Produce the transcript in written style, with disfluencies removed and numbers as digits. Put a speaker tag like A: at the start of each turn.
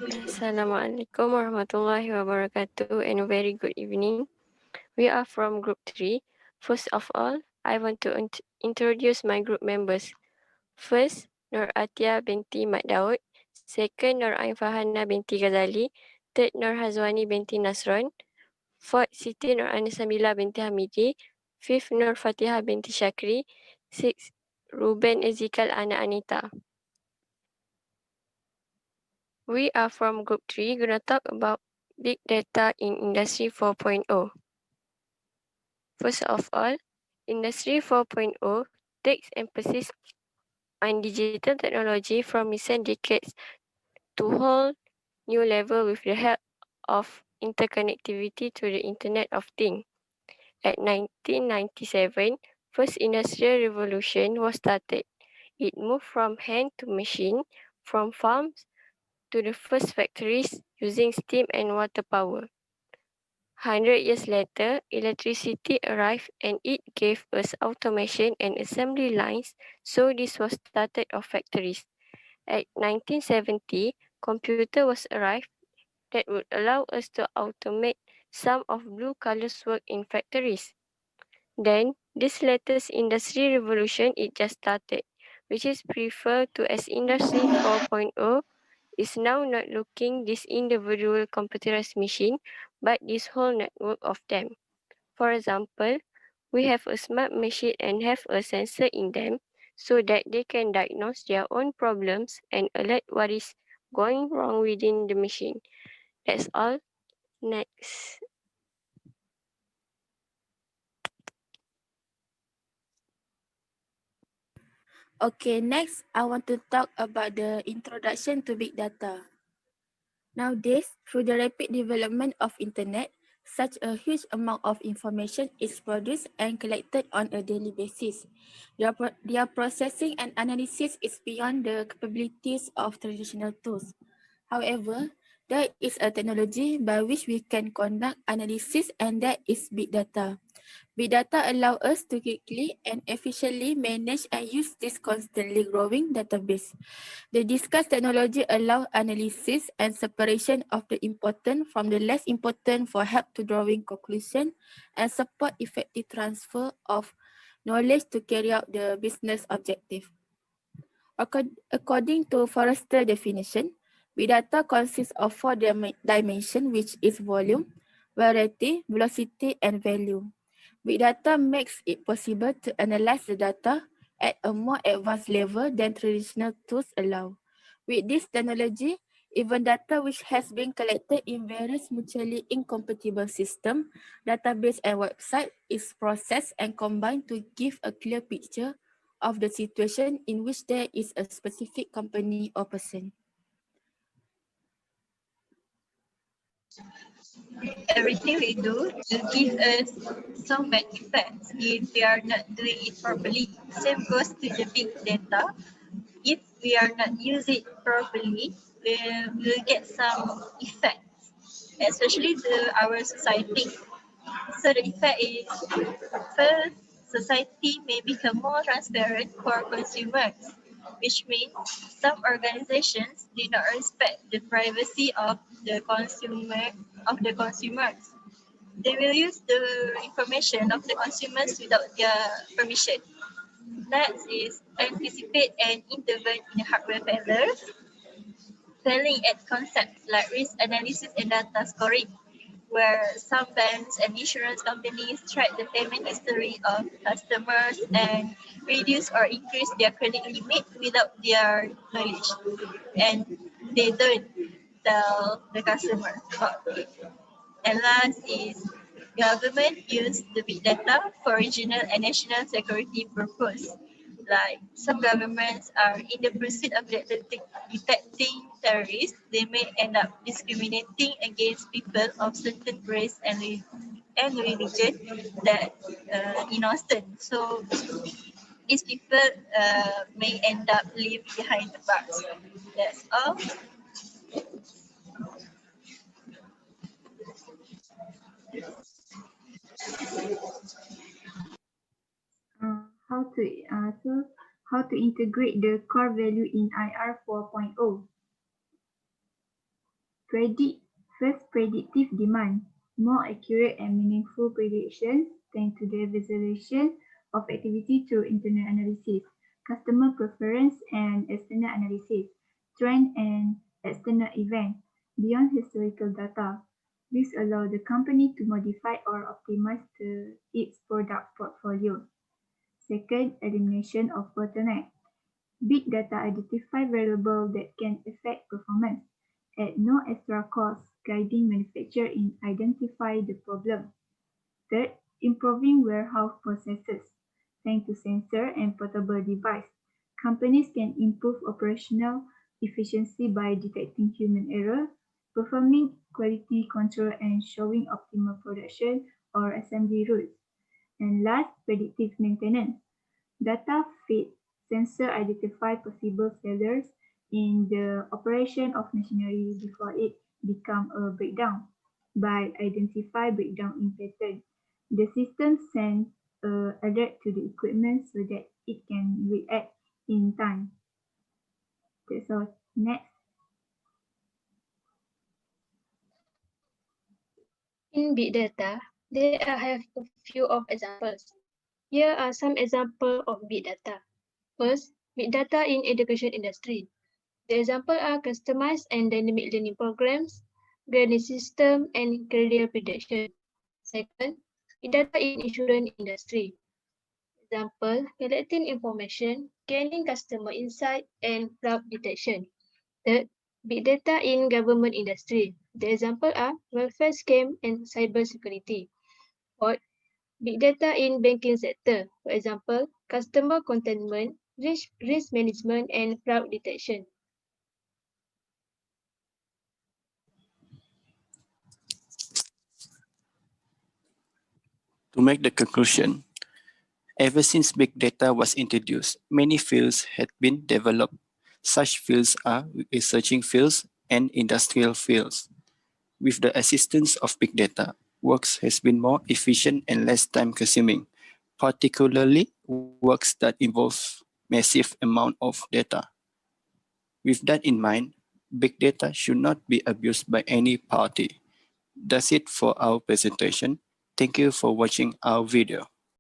A: Assalamualaikum warahmatullahi wabarakatuh and a very good evening. We are from Group 3. First of all, I want to introduce my group members. First, Nur Atia binti Mat Daud. Second, Nur Ain Fahana binti Ghazali. Third, Nur Hazwani binti Nasron. Fourth, Siti Nur Anisabila binti Hamidi. Fifth, Nur Fatihah binti Shakri. Sixth, Ruben Ezekiel anak Anita. We are from Group 3, going to talk about Big Data in Industry 4.0. First of all, Industry 4.0 takes emphasis on digital technology from recent decades to whole new level with the help of interconnectivity to the Internet of Things. At 1997, first industrial revolution was started. It moved from hand to machine, from farms to the first factories using steam and water power. 100 years later, electricity arrived and it gave us automation and assembly lines, so this was started of factories. At 1970, computer was arrived that would allow us to automate some of blue collar's work in factories. Then, this latest industry revolution it just started, which is referred to as Industry 4.0, is now not looking this individual computerized machine, but this whole network of them. For example, we have a smart machine and have a sensor in them so that they can diagnose their own problems and alert what is going wrong within the machine. That's all. Next.
B: Okay, next I want to talk about the introduction to big data. Nowadays, through the rapid development of internet, such a huge amount of information is produced and collected on a daily basis. Their processing and analysis is beyond the capabilities of traditional tools. However, there is a technology by which we can conduct analysis, and that is big data. Big data allow us to quickly and efficiently manage and use this constantly growing database. The discussed technology allow analysis and separation of the important from the less important for help to drawing conclusion and support effective transfer of knowledge to carry out the business objective. According to Forrester definition, big data consists of four dimensions, which is volume, variety, velocity, and value. Big data makes it possible to analyze the data at a more advanced level than traditional tools allow. With this technology, even data which has been collected in various mutually incompatible systems, database and website is processed and combined to give a clear picture of the situation in which there is a specific company or person.
C: Everything we do will give us some bad effects if we are not doing it properly. Same goes to the big data. If we are not using it properly, we'll get some effects, especially to our society. So the effect is, first, society may become more transparent for consumers, which means some organizations do not respect the privacy of the consumers. They will use the information of the consumers without their permission. Next is anticipate and intervene in hardware failures, failing at concepts like risk analysis and data scoring, where some banks and insurance companies track the payment history of customers and reduce or increase their credit limit without their knowledge. And they don't tell the customer about it. And last is government use the big data for regional and national security purpose. Like some governments are in the pursuit of detecting terrorists, they may end up discriminating against people of certain race and religion that innocent. So these people may end up live behind the bars. That's all.
D: How to how to integrate the core value in IR 4.0. First, predictive demand. More accurate and meaningful predictions thanks to the visualization of activity through internal analysis, customer preference and external analysis, trend and external events beyond historical data. This allows the company to modify or optimize its product portfolio. Second, elimination of bottleneck. Big data identify variables that can affect performance at no extra cost, guiding manufacturers in identify the problem. Third, improving warehouse processes. Thanks to sensor and portable device, companies can improve operational efficiency by detecting human error, performing quality control and showing optimal production or assembly routes. And last, predictive maintenance. Data feed sensor identify possible failures in the operation of machinery before it become a breakdown. By identify breakdown in pattern, the system sends alert to the equipment so that it can react in time. That's all. Next.
E: In big data, there have a few of examples. Here are some examples of big data. First, big data in education industry. The examples are customized and dynamic learning programs, grading system, and career prediction. Second, big data in insurance industry. Example, collecting information, gaining customer insight, and fraud detection. Third, big data in government industry. The example are welfare scheme and cybersecurity. Fourth, big data in banking sector. For example, customer containment, risk management, and fraud detection.
F: To make the conclusion, ever since big data was introduced, many fields had been developed. Such fields are researching fields and industrial fields. With the assistance of big data, works has been more efficient and less time-consuming, particularly works that involve massive amount of data. With that in mind, big data should not be abused by any party. That's it for our presentation. Thank you for watching our video.